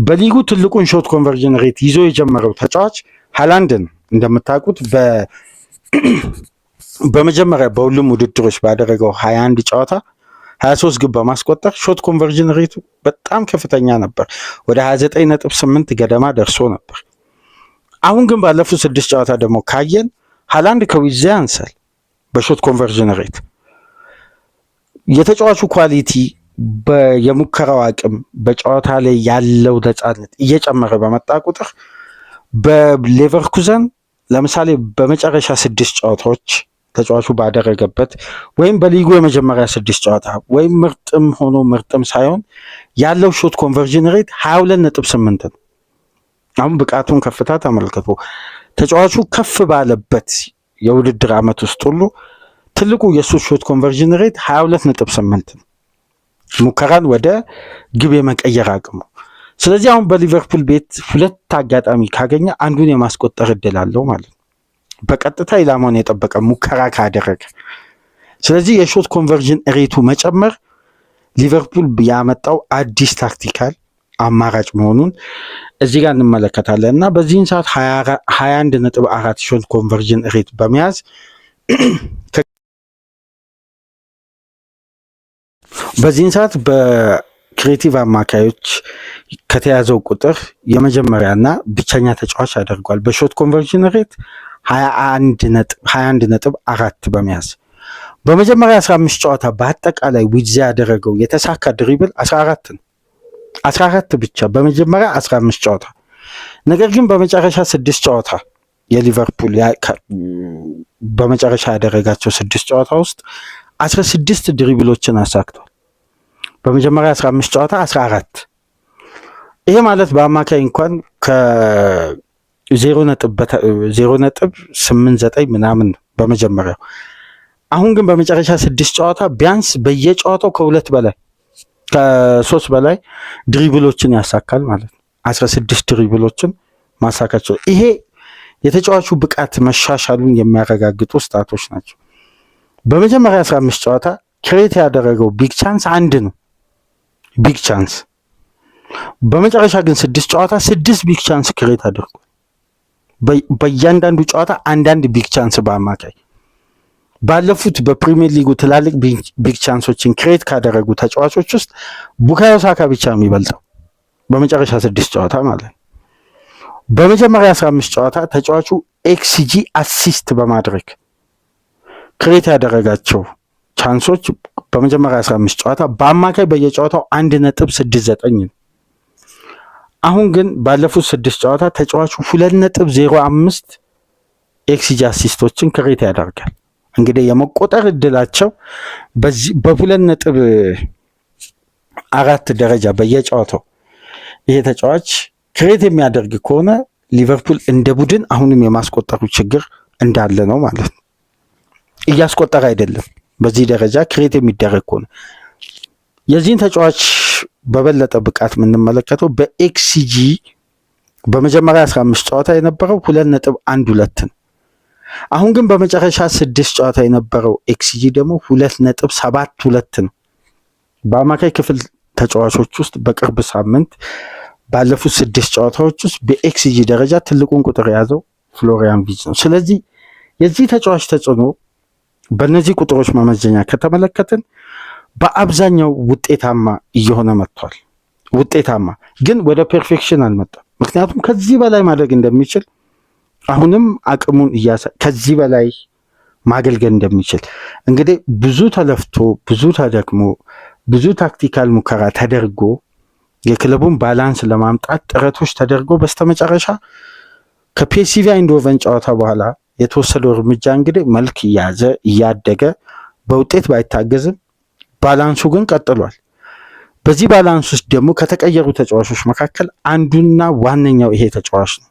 በሊጉ ትልቁን ሾት ኮንቨርዥን ሬት ይዞ የጀመረው ተጫዋች ሃላንድ ነው። እንደምታውቁት በመጀመሪያ በሁሉም ውድድሮች ባደረገው 21 ጨዋታ 23 ግብ በማስቆጠር ሾት ኮንቨርዥን ሬቱ በጣም ከፍተኛ ነበር። ወደ 29.8 ገደማ ደርሶ ነበር። አሁን ግን ባለፉት 6 ጨዋታ ደግሞ ካየን ሃላንድ ከዊድዘ ያንሳል በሾት ኮንቨርዥን ሬት። የተጫዋቹ ኳሊቲ የሙከራው አቅም በጨዋታ ላይ ያለው ነፃነት እየጨመረ በመጣ ቁጥር በሌቨርኩዘን ለምሳሌ በመጨረሻ 6 ጨዋታዎች ተጫዋቹ ባደረገበት ወይም በሊጉ የመጀመሪያ 6 ጨዋታ ወይም ምርጥም ሆኖ ምርጥም ሳይሆን ያለው ሾት ኮንቨርዥን ሬት 22.8 ነው። አሁን ብቃቱን ከፍታ ተመልክቶ ተጫዋቹ ከፍ ባለበት የውድድር ዓመት ውስጥ ሁሉ ትልቁ የሱ ሾት ኮንቨርዥን ሬት 22.8 ነው። ሙከራን ወደ ግብ የመቀየር አቅሙ። ስለዚህ አሁን በሊቨርፑል ቤት ሁለት አጋጣሚ ካገኘ አንዱን የማስቆጠር እድል አለው ማለት ነው፣ በቀጥታ ኢላማውን የጠበቀ ሙከራ ካደረገ። ስለዚህ የሾት ኮንቨርዥን ሬቱ መጨመር ሊቨርፑል ያመጣው አዲስ ታክቲካል አማራጭ መሆኑን እዚህ ጋር እንመለከታለን እና በዚህን ሰዓት 21.4 ሾት ኮንቨርዥን ሬት በመያዝ በዚህን ሰዓት በክሬቲቭ አማካዮች ከተያዘው ቁጥር የመጀመሪያና ብቸኛ ተጫዋች ያደርጓል በሾት ኮንቨርዥን ሬት 21.4 በመያዝ። በመጀመሪያ 15 ጨዋታ በአጠቃላይ ዊድዝ ያደረገው የተሳካ ድሪብል 14 ብቻ በመጀመሪያ 15 ጨዋታ። ነገር ግን በመጨረሻ 6 ጨዋታ የሊቨርፑል በመጨረሻ ያደረጋቸው 6 ጨዋታ ውስጥ 16 ድሪብሎችን አሳክቷል። በመጀመሪያ 15 ጨዋታ 14። ይሄ ማለት በአማካይ እንኳን ከ0.89 ምናምን በመጀመሪያው። አሁን ግን በመጨረሻ 6 ጨዋታ ቢያንስ በየጨዋታው ከ3 በላይ ድሪብሎችን ያሳካል ማለት ነው። 16 ድሪብሎችን ማሳካቸው። ይሄ የተጫዋቹ ብቃት መሻሻሉን የሚያረጋግጡ ስታቶች ናቸው። በመጀመሪያ 15 ጨዋታ ክሬት ያደረገው ቢግ ቻንስ 1 ነው፣ ቢግ ቻንስ። በመጨረሻ ግን 6 ጨዋታ 6 ቢግ ቻንስ ክሬት አድርጓል። በእያንዳንዱ ጨዋታ አንዳንድ ቢግ ቻንስ በአማካይ። ባለፉት በፕሪሚየር ሊጉ ትላልቅ ቢግ ቻንሶችን ክሬት ካደረጉ ተጫዋቾች ውስጥ ቡካዮ ሳካ ብቻ የሚበልጠው በመጨረሻ 6 ጨዋታ ማለት ነው። በመጀመሪያ 15 ጨዋታ ተጫዋቹ ኤክስጂ አሲስት በማድረግ ክሬት ያደረጋቸው ቻንሶች በመጀመሪያ 15 ጨዋታ በአማካይ በየጨዋታው 1.69 ነው። አሁን ግን ባለፉት 6 ጨዋታ ተጫዋቹ 2.05 ኤክስጂ አሲስቶችን ክሬት ያደርጋል። እንግዲህ የመቆጠር እድላቸው በ2.4 ደረጃ በየጨዋታው ይሄ ተጫዋች ክሬት የሚያደርግ ከሆነ ሊቨርፑል እንደ ቡድን አሁንም የማስቆጠሩ ችግር እንዳለ ነው ማለት ነው። እያስቆጠረ አይደለም። በዚህ ደረጃ ክሬት የሚደረግ ከሆነ የዚህን ተጫዋች በበለጠ ብቃት የምንመለከተው በኤክስጂ በመጀመሪያ 15 ጨዋታ የነበረው 2.12 ነው። አሁን ግን በመጨረሻ 6 ጨዋታ የነበረው ኤክስጂ ደግሞ 2.72 ነው። በአማካይ ክፍል ተጫዋቾች ውስጥ በቅርብ ሳምንት ባለፉት 6 ጨዋታዎች ውስጥ በኤክስጂ ደረጃ ትልቁን ቁጥር የያዘው ፍሎሪያን ቪርትዝ ነው። ስለዚህ የዚህ ተጫዋች ተጽዕኖ በእነዚህ ቁጥሮች መመዘኛ ከተመለከትን በአብዛኛው ውጤታማ እየሆነ መጥቷል። ውጤታማ ግን ወደ ፐርፌክሽን አልመጣም። ምክንያቱም ከዚህ በላይ ማድረግ እንደሚችል አሁንም አቅሙን ከዚህ በላይ ማገልገል እንደሚችል እንግዲህ ብዙ ተለፍቶ ብዙ ተደክሞ ብዙ ታክቲካል ሙከራ ተደርጎ የክለቡን ባላንስ ለማምጣት ጥረቶች ተደርጎ በስተመጨረሻ ከፒኤስቪ አይንድሆቨን ጨዋታ በኋላ የተወሰደው እርምጃ እንግዲህ መልክ እያዘ እያደገ በውጤት ባይታገዝም ባላንሱ ግን ቀጥሏል። በዚህ ባላንስ ውስጥ ደግሞ ከተቀየሩ ተጫዋቾች መካከል አንዱና ዋነኛው ይሄ ተጫዋች ነው።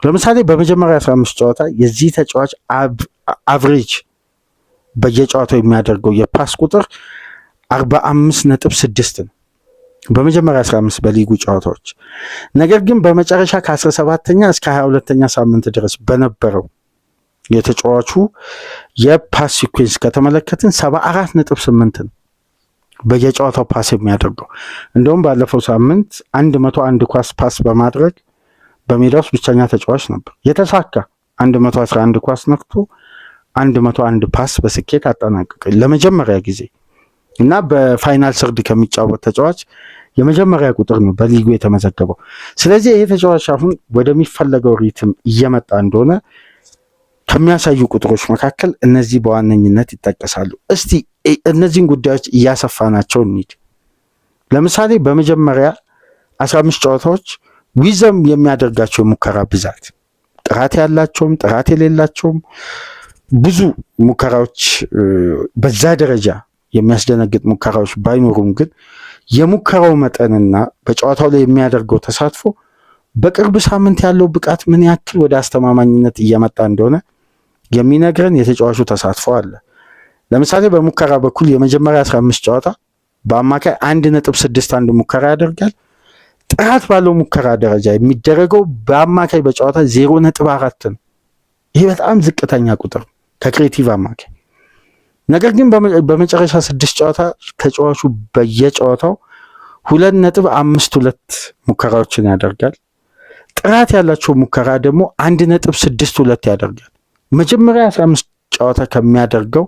ለምሳሌ በመጀመሪያ 15 ጨዋታ የዚህ ተጫዋች አቨሬጅ በየጨዋታው የሚያደርገው የፓስ ቁጥር 45.6 ነው በመጀመሪያ 15 በሊጉ ጨዋታዎች። ነገር ግን በመጨረሻ ከ17ኛ እስከ 22ኛ ሳምንት ድረስ በነበረው የተጫዋቹ የፓስ ሲኩዌንስ ከተመለከትን 74.8 ነው በየጨዋታው ፓስ የሚያደርገው። እንደውም ባለፈው ሳምንት 101 ኳስ ፓስ በማድረግ በሜዳ ውስጥ ብቸኛ ተጫዋች ነበር። የተሳካ 111 ኳስ ነክቶ 101 ፓስ በስኬት አጠናቀቀ ለመጀመሪያ ጊዜ እና በፋይናል ሰርድ ከሚጫወት ተጫዋች የመጀመሪያ ቁጥር ነው በሊጉ የተመዘገበው። ስለዚህ ይሄ ተጫዋች አሁን ወደሚፈለገው ሪትም እየመጣ እንደሆነ ከሚያሳዩ ቁጥሮች መካከል እነዚህ በዋነኝነት ይጠቀሳሉ። እስቲ እነዚህን ጉዳዮች እያሰፋናቸው እንሂድ። ለምሳሌ በመጀመሪያ 15 ጨዋታዎች ዊዘም የሚያደርጋቸው የሙከራ ብዛት ጥራት ያላቸውም ጥራት የሌላቸውም ብዙ ሙከራዎች በዛ ደረጃ የሚያስደነግጥ ሙከራዎች ባይኖሩም ግን የሙከራው መጠንና በጨዋታው ላይ የሚያደርገው ተሳትፎ በቅርብ ሳምንት ያለው ብቃት ምን ያክል ወደ አስተማማኝነት እየመጣ እንደሆነ የሚነግረን የተጫዋቹ ተሳትፎ አለ። ለምሳሌ በሙከራ በኩል የመጀመሪያ 15 ጨዋታ በአማካይ 1.61 ሙከራ ያደርጋል። ጥራት ባለው ሙከራ ደረጃ የሚደረገው በአማካይ በጨዋታ 0.4 ነው። ይሄ በጣም ዝቅተኛ ቁጥር ከክሬቲቭ አማካይ። ነገር ግን በመጨረሻ 6 ጨዋታ ተጫዋቹ በየጨዋታው 2.52 ሙከራዎችን ያደርጋል። ጥራት ያላቸው ሙከራ ደግሞ 1.62 ያደርጋል። መጀመሪያ 15 ጨዋታ ከሚያደርገው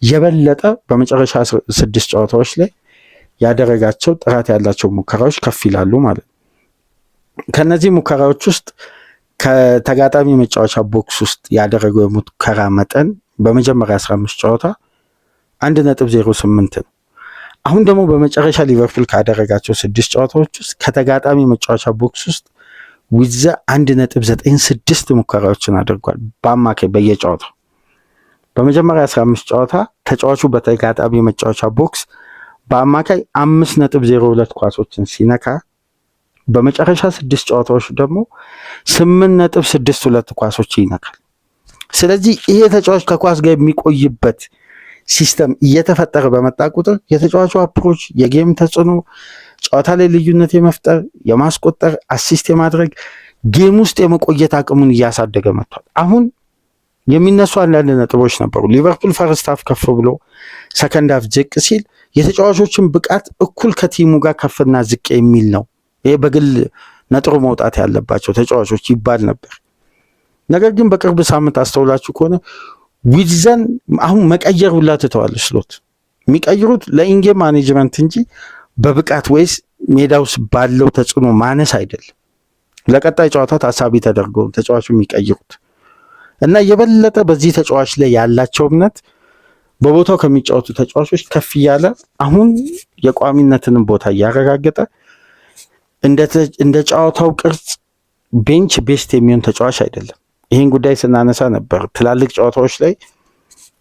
የበለጠ በመጨረሻ 6 ጨዋታዎች ላይ ያደረጋቸው ጥራት ያላቸው ሙከራዎች ከፍ ይላሉ ማለት ነው። ከነዚህ ሙከራዎች ውስጥ ከተጋጣሚ መጫወቻ ቦክስ ውስጥ ያደረገው የሙከራ መጠን በመጀመሪያ 15 ጨዋታ 1.08 ነው። አሁን ደግሞ በመጨረሻ ሊቨርፑል ካደረጋቸው 6 ጨዋታዎች ውስጥ ከተጋጣሚ መጫወቻ ቦክስ ውስጥ ዊዘ 1.96 ሙከራዎችን አድርጓል በአማካይ በየጨዋታው። በመጀመሪያ 15 ጨዋታ ተጫዋቹ በተጋጣሚ መጫወቻ ቦክስ በአማካይ 5.02 ኳሶችን ሲነካ በመጨረሻ 6 ጨዋታዎች ደግሞ 8.62 ኳሶችን ይነካል። ስለዚህ ይሄ ተጫዋች ከኳስ ጋር የሚቆይበት ሲስተም እየተፈጠረ በመጣ ቁጥር የተጫዋቹ አፕሮች፣ የጌም ተጽዕኖ፣ ጨዋታ ላይ ልዩነት የመፍጠር የማስቆጠር፣ አሲስት የማድረግ ጌም ውስጥ የመቆየት አቅሙን እያሳደገ መጥቷል። አሁን የሚነሱ አንዳንድ ነጥቦች ነበሩ። ሊቨርፑል ፈርስት ሃፍ ከፍ ብሎ ሰከንድ ሃፍ ዝቅ ሲል የተጫዋቾችን ብቃት እኩል ከቲሙ ጋር ከፍና ዝቅ የሚል ነው፣ ይሄ በግል ነጥሩ መውጣት ያለባቸው ተጫዋቾች ይባል ነበር። ነገር ግን በቅርብ ሳምንት አስተውላችሁ ከሆነ ዊልዘን አሁን መቀየር ሁላ ትተዋል። ስሎት የሚቀይሩት ለኢንጌም ማኔጅመንት እንጂ በብቃት ወይስ ሜዳ ውስጥ ባለው ተጽዕኖ ማነስ አይደለም። ለቀጣይ ጨዋታ ታሳቢ ተደርገው ተጫዋቹ የሚቀይሩት እና የበለጠ በዚህ ተጫዋች ላይ ያላቸው እምነት በቦታው ከሚጫወቱ ተጫዋቾች ከፍ እያለ አሁን የቋሚነትንም ቦታ እያረጋገጠ እንደ ጨዋታው ቅርጽ ቤንች ቤስት የሚሆን ተጫዋች አይደለም። ይህን ጉዳይ ስናነሳ ነበር። ትላልቅ ጨዋታዎች ላይ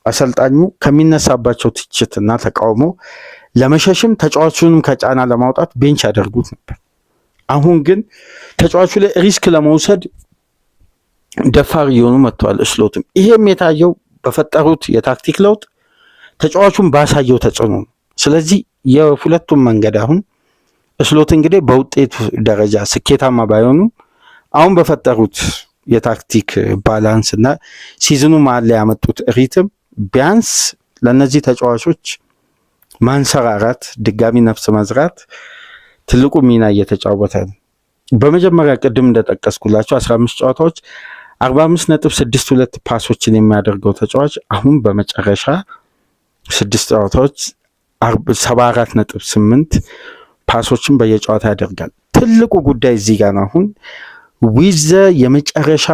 አሰልጣኙ ከሚነሳባቸው ትችትና ተቃውሞ ለመሸሽም ተጫዋቹንም ከጫና ለማውጣት ቤንች ያደርጉት ነበር። አሁን ግን ተጫዋቹ ላይ ሪስክ ለመውሰድ ደፋር እየሆኑ መጥተዋል ስሎትም። ይሄም የታየው በፈጠሩት የታክቲክ ለውጥ ተጫዋቹን ባሳየው ተጽዕኖ ነው። ስለዚህ የሁለቱም መንገድ አሁን ስሎት እንግዲህ በውጤት ደረጃ ስኬታማ ባይሆኑ አሁን በፈጠሩት የታክቲክ ባላንስ እና ሲዝኑ መሀል ላይ ያመጡት ሪትም ቢያንስ ለነዚህ ተጫዋቾች ማንሰራራት፣ ድጋሚ ነፍስ መዝራት ትልቁ ሚና እየተጫወተ ነው። በመጀመሪያ ቅድም እንደጠቀስኩላቸው 15 ጨዋታዎች 45.62 ፓሶችን የሚያደርገው ተጫዋች አሁን በመጨረሻ 6 ጨዋታዎች 74.8 ፓሶችን በየጨዋታ ያደርጋል። ትልቁ ጉዳይ እዚህ ጋር ነው። አሁን ዊዘ የመጨረሻ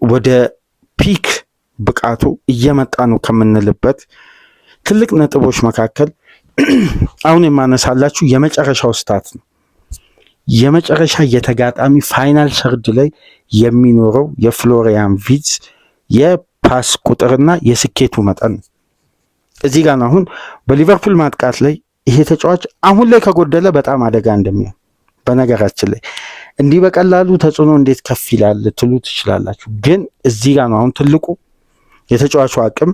ወደ ፒክ ብቃቱ እየመጣ ነው ከምንልበት ትልቅ ነጥቦች መካከል አሁን የማነሳላችሁ የመጨረሻው ስታት ነው። የመጨረሻ የተጋጣሚ ፋይናል ሰርድ ላይ የሚኖረው የፍሎሪያን ቪትዝ የፓስ ቁጥርና የስኬቱ መጠን ነው። እዚህ ጋር አሁን በሊቨርፑል ማጥቃት ላይ ይሄ ተጫዋች አሁን ላይ ከጎደለ በጣም አደጋ እንደሚሆን፣ በነገራችን ላይ እንዲህ በቀላሉ ተጽዕኖ እንዴት ከፍ ይላል ልትሉ ትችላላችሁ። ግን እዚህ ጋር ነው አሁን ትልቁ የተጫዋቹ አቅም።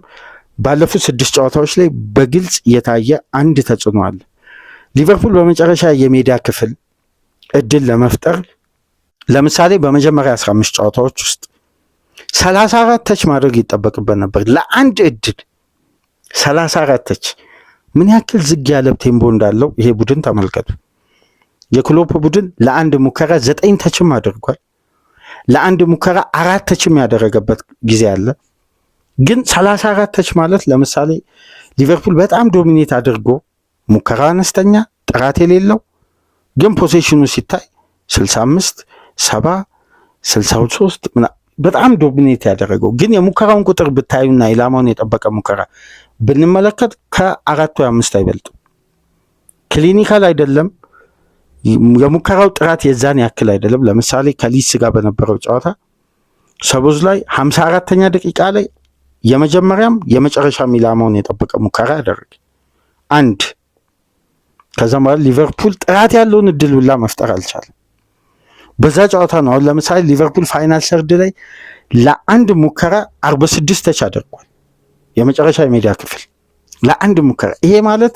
ባለፉት 6 ጨዋታዎች ላይ በግልጽ የታየ አንድ ተጽዕኖ አለ። ሊቨርፑል በመጨረሻ የሜዳ ክፍል እድል ለመፍጠር ለምሳሌ በመጀመሪያ 15 ጨዋታዎች ውስጥ 34 ተች ማድረግ ይጠበቅበት ነበር ለአንድ እድል 34 ተች። ምን ያክል ዝግ ያለ ቴምፖ እንዳለው ይሄ ቡድን ተመልከቱ። የክሎፕ ቡድን ለአንድ ሙከራ 9 ተችም አድርጓል። ለአንድ ሙከራ 4 ተችም ያደረገበት ጊዜ አለ። ግን 34 ተች ማለት ለምሳሌ ሊቨርፑል በጣም ዶሚኔት አድርጎ ሙከራ አነስተኛ ጥራት የሌለው ግን ፖሴሽኑ ሲታይ 65 70 63 በጣም ዶሚኔት ያደረገው ግን የሙከራውን ቁጥር ብታዩና ኢላማውን የጠበቀ ሙከራ ብንመለከት ከ4 ወይ 5 አይበልጥም። ክሊኒካል አይደለም። የሙከራው ጥራት የዛን ያክል አይደለም። ለምሳሌ ከሊድስ ጋር በነበረው ጨዋታ ሰቦዝ ላይ 54ኛ ደቂቃ ላይ የመጀመሪያም የመጨረሻም ኢላማውን የጠበቀ ሙከራ ያደረገ አንድ። ከዛም በኋላ ሊቨርፑል ጥራት ያለውን እድል ሁላ መፍጠር አልቻለም። በዛ ጨዋታ ነው አሁን ለምሳሌ ሊቨርፑል ፋይናል ሰርድ ላይ ለአንድ ሙከራ 46 ተች አድርጓል። የመጨረሻ የሜዳ ክፍል ለአንድ ሙከራ። ይሄ ማለት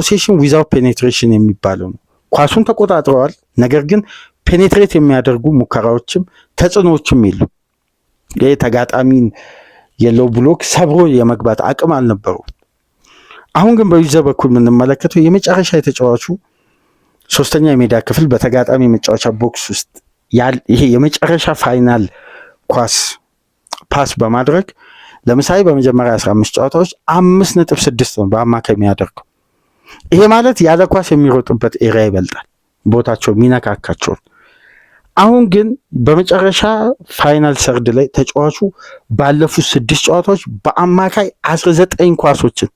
ፖሴሽን ዊዛውት ፔኔትሬሽን የሚባለው ነው። ኳሱን ተቆጣጥረዋል፣ ነገር ግን ፔኔትሬት የሚያደርጉ ሙከራዎችም ተጽዕኖዎችም የሉ። ይህ ተጋጣሚን የለው ብሎክ ሰብሮ የመግባት አቅም አልነበሩ። አሁን ግን በዩዘር በኩል የምንመለከተው የመጨረሻ የተጫዋቹ ሶስተኛ የሜዳ ክፍል በተጋጣሚ የመጫወቻ ቦክስ ውስጥ ይሄ የመጨረሻ ፋይናል ኳስ ፓስ በማድረግ ለምሳሌ በመጀመሪያ 15 ጨዋታዎች 5.6 ነው በአማካይ የሚያደርገው። ይሄ ማለት ያለ ኳስ የሚሮጥበት ኤሪያ ይበልጣል፣ ቦታቸው ሚነካካቸውን። አሁን ግን በመጨረሻ ፋይናል ሰርድ ላይ ተጫዋቹ ባለፉት 6 ጨዋታዎች በአማካይ 19 ኳሶችን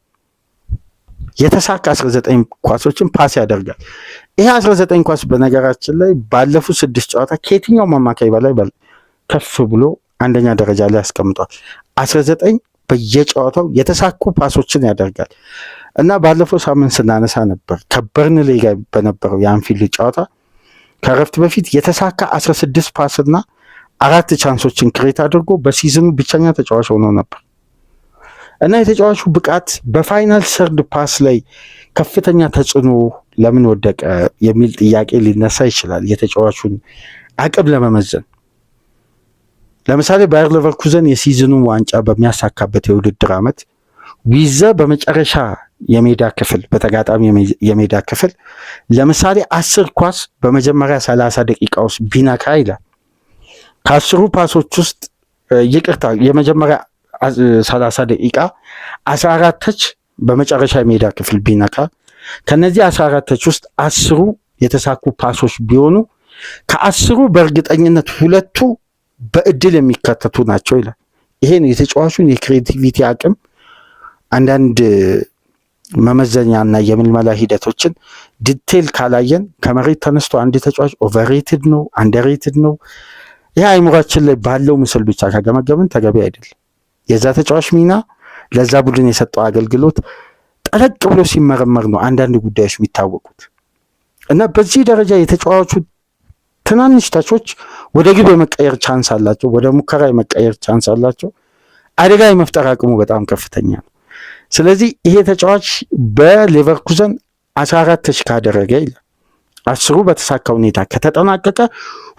የተሳካ 19 ኳሶችን ፓስ ያደርጋል። ይሄ 19 ኳስ በነገራችን ላይ ባለፉት 6 ጨዋታ ከየትኛውም አማካይ በላይ ከፍ ብሎ አንደኛ ደረጃ ላይ ያስቀምጧል። 19 በየጨዋታው የተሳኩ ፓሶችን ያደርጋል እና ባለፈው ሳምንት ስናነሳ ነበር ከበርንሌ ጋር በነበረው የአንፊልድ ጨዋታ ከረፍት በፊት የተሳካ 16 ፓስ እና 4 ቻንሶችን ክሬት አድርጎ በሲዝኑ ብቸኛ ተጫዋች ሆኖ ነበር እና የተጫዋቹ ብቃት በፋይናል ሰርድ ፓስ ላይ ከፍተኛ ተጽዕኖ ለምን ወደቀ የሚል ጥያቄ ሊነሳ ይችላል። የተጫዋቹን አቅም ለመመዘን ለምሳሌ ባየር ሌቨርኩዘን የሲዝኑ ዋንጫ በሚያሳካበት የውድድር ዓመት ዊዘ በመጨረሻ የሜዳ ክፍል በተጋጣሚ የሜዳ ክፍል ለምሳሌ 10 ኳስ በመጀመሪያ 30 ደቂቃ ውስጥ ቢነካ ይላል። ከ10 ፓሶች ውስጥ ይቅርታ የመጀመሪያ 30 ደቂቃ 14 ተች በመጨረሻ የሜዳ ክፍል ቢነካ ከነዚህ 14 ተች ውስጥ 10ሩ የተሳኩ ፓሶች ቢሆኑ ከ10ሩ በእርግጠኝነት 2ቱ በእድል የሚካተቱ ናቸው ይላል። ይሄ ነው የተጫዋቹን የክሬቲቪቲ አቅም አንዳንድ መመዘኛና የምልመላ ሂደቶችን ዲቴል ካላየን ከመሬት ተነስቶ አንድ ተጫዋች ኦቨርሬትድ ነው አንደርሬትድ ነው ይህ አይምሯችን ላይ ባለው ምስል ብቻ ከገመገምን ተገቢ አይደለም። የዛ ተጫዋች ሚና ለዛ ቡድን የሰጠው አገልግሎት ጠለቅ ብሎ ሲመረመር ነው አንዳንድ ጉዳዮች የሚታወቁት እና በዚህ ደረጃ የተጫዋቹ ትናንሽ ታቾች ወደ ግብ የመቀየር ቻንስ አላቸው፣ ወደ ሙከራ የመቀየር ቻንስ አላቸው። አደጋ የመፍጠር አቅሙ በጣም ከፍተኛ ነው። ስለዚህ ይሄ ተጫዋች በሌቨርኩዘን 14 ተች ካደረገ ይላል 10ሩ በተሳካ ሁኔታ ከተጠናቀቀ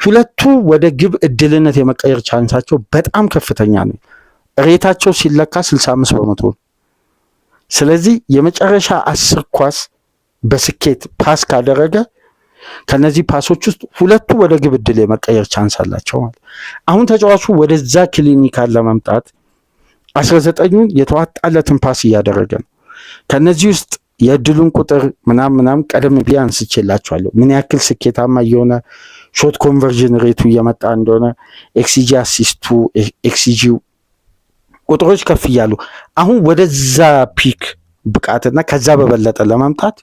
2ቱ ወደ ግብ እድልነት የመቀየር ቻንሳቸው በጣም ከፍተኛ ነው። ሬታቸው ሲለካ 65% ነው። ስለዚህ የመጨረሻ 10 ኳስ በስኬት ፓስ ካደረገ ከነዚህ ፓሶች ውስጥ 2ቱ ወደ ግብ እድል የመቀየር ቻንስ አላቸው ማለት። አሁን ተጫዋቹ ወደዛ ክሊኒካል ለመምጣት 19ኙን የተዋጣለትን ፓስ እያደረገ ነው። ከነዚህ ውስጥ የእድሉን ቁጥር ምናምን ቀደም ብዬ አንስቼላችኋለሁ። ምን ያክል ስኬታማ የሆነ ሾት ኮንቨርዥን ሬቱ እየመጣ እንደሆነ ኤክስጂ አሲስቱ ኤክስጂ ቁጥሮች ከፍ እያሉ አሁን ወደዛ ፒክ ብቃትና ከዛ በበለጠ ለማምጣት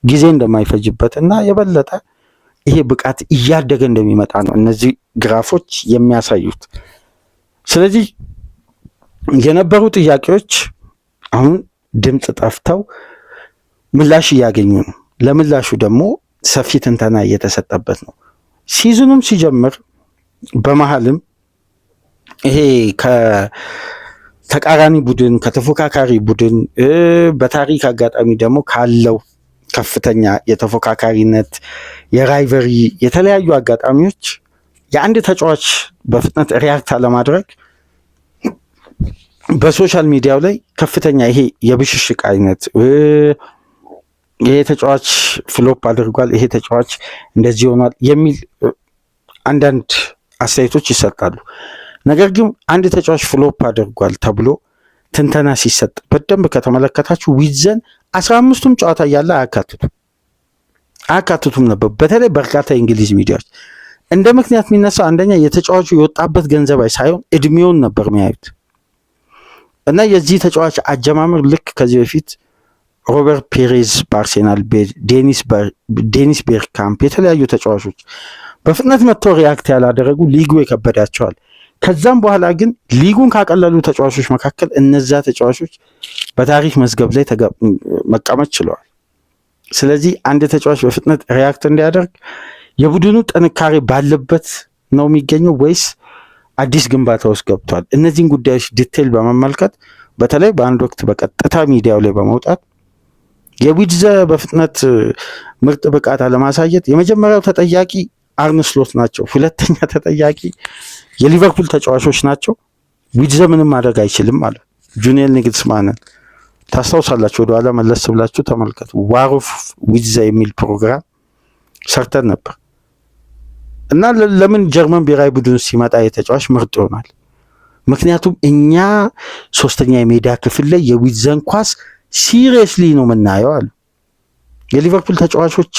ጊዜ እንደማይፈጅበትና የበለጠ ይሄ ብቃት እያደገ እንደሚመጣ ነው እነዚህ ግራፎች የሚያሳዩት። ስለዚህ የነበሩ ጥያቄዎች አሁን ድምፅ ጠፍተው ምላሽ እያገኙ ነው። ለምላሹ ደግሞ ሰፊ ትንተና እየተሰጠበት ነው። ሲዝኑም ሲጀምር በመሃልም ይሄ ከተቃራኒ ቡድን ከተፎካካሪ ቡድን በታሪክ አጋጣሚ ደግሞ ካለው ከፍተኛ የተፎካካሪነት የራይቨሪ የተለያዩ አጋጣሚዎች የአንድ ተጫዋች በፍጥነት ሪያክት ለማድረግ በሶሻል ሚዲያው ላይ ከፍተኛ ይሄ የብሽሽቅ አይነት ይሄ ተጫዋች ፍሎፕ አድርጓል፣ ይሄ ተጫዋች እንደዚህ ሆኗል የሚል አንዳንድ አስተያየቶች ይሰጣሉ። ነገር ግን አንድ ተጫዋች ፍሎፕ አድርጓል ተብሎ ትንተና ሲሰጥ በደንብ ከተመለከታችሁ ዊዘን 15ቱም ጨዋታ እያለ አያካትቱም ነበር። በተለይ በርካታ የእንግሊዝ ሚዲያዎች እንደ ምክንያት የሚነሳው አንደኛ የተጫዋቹ የወጣበት ገንዘብ ሳይሆን እድሜውን ነበር የሚያዩት እና የዚህ ተጫዋች አጀማመር ልክ ከዚህ በፊት ሮበርት ፔሬዝ በአርሴናል፣ ዴኒስ ቤርካምፕ የተለያዩ ተጫዋቾች በፍጥነት መጥተው ሪያክት ያላደረጉ ሊጉ የከበዳቸዋል። ከዛም በኋላ ግን ሊጉን ካቀለሉ ተጫዋቾች መካከል እነዛ ተጫዋቾች በታሪክ መዝገብ ላይ መቀመጥ ችለዋል። ስለዚህ አንድ ተጫዋች በፍጥነት ሪያክት እንዲያደርግ የቡድኑ ጥንካሬ ባለበት ነው የሚገኘው ወይስ አዲስ ግንባታ ውስጥ ገብቷል? እነዚህን ጉዳዮች ዲቴል በመመልከት በተለይ በአንድ ወቅት በቀጥታ ሚዲያው ላይ በመውጣት የዊድዘ በፍጥነት ምርጥ ብቃት አለማሳየት የመጀመሪያው ተጠያቂ አርነ ስሎት ናቸው። ሁለተኛ ተጠያቂ የሊቨርፑል ተጫዋቾች ናቸው። ዊድዘ ምንም ማድረግ አይችልም ማለት ጁኒየር ኒግልስማንን ታስታውሳላችሁ። ወደኋላ መለስ ብላችሁ ተመልከቱ። ዋር ኦፍ ዊድዘ የሚል ፕሮግራም ሰርተን ነበር እና ለምን ጀርመን ብሔራዊ ቡድን ሲመጣ የተጫዋች ምርጥ ይሆናል? ምክንያቱም እኛ ሶስተኛ የሜዳ ክፍል ላይ የዊድዘን ኳስ ሲሪየስሊ ነው የምናየው አሉ። የሊቨርፑል ተጫዋቾች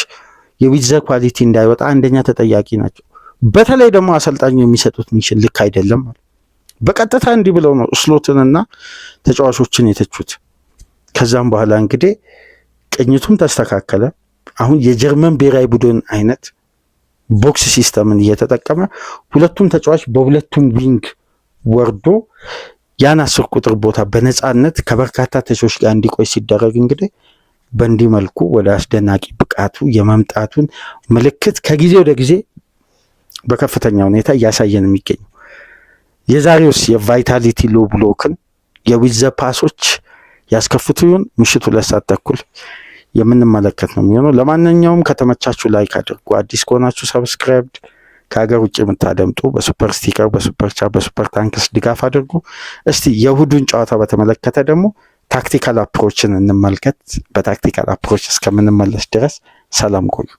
የዊድዘ ኳሊቲ እንዳይወጣ አንደኛ ተጠያቂ ናቸው። በተለይ ደግሞ አሰልጣኙ የሚሰጡት ሚሽን ልክ አይደለም አሉ። በቀጥታ እንዲህ ብለው ነው ስሎትንና ተጫዋቾችን የተቹት። ከዛም በኋላ እንግዲህ ቅኝቱም ተስተካከለ። አሁን የጀርመን ብሔራዊ ቡድን አይነት ቦክስ ሲስተምን እየተጠቀመ ሁለቱም ተጫዋች በሁለቱም ዊንግ ወርዶ ያን 10 ቁጥር ቦታ በነፃነት ከበርካታ ተጫዋቾች ጋር እንዲቆይ ሲደረግ እንግዲህ በእንዲህ መልኩ ወደ አስደናቂ ብቃቱ የመምጣቱን ምልክት ከጊዜ ወደ ጊዜ በከፍተኛ ሁኔታ እያሳየን የሚገኘው የዛሬውስ የቫይታሊቲ ሎ ብሎክን የዊድዘ ፓሶች ያስከፍቱ ይሆን? ምሽቱ 2 ሰዓት ተኩል የምንመለከት ነው የሚሆነው። ለማንኛውም ከተመቻችሁ ላይክ አድርጉ። አዲስ ከሆናችሁ ሰብስክራይብ፣ ከሀገር ውጭ የምታደምጡ በሱፐር ስቲከር፣ በሱፐር ቻት፣ በሱፐር ታንክስ ድጋፍ አድርጉ። እስቲ የእሁዱን ጨዋታ በተመለከተ ደግሞ ታክቲካል አፕሮችን እንመልከት። በታክቲካል አፕሮች እስከምንመለስ ድረስ ሰላም ቆዩ።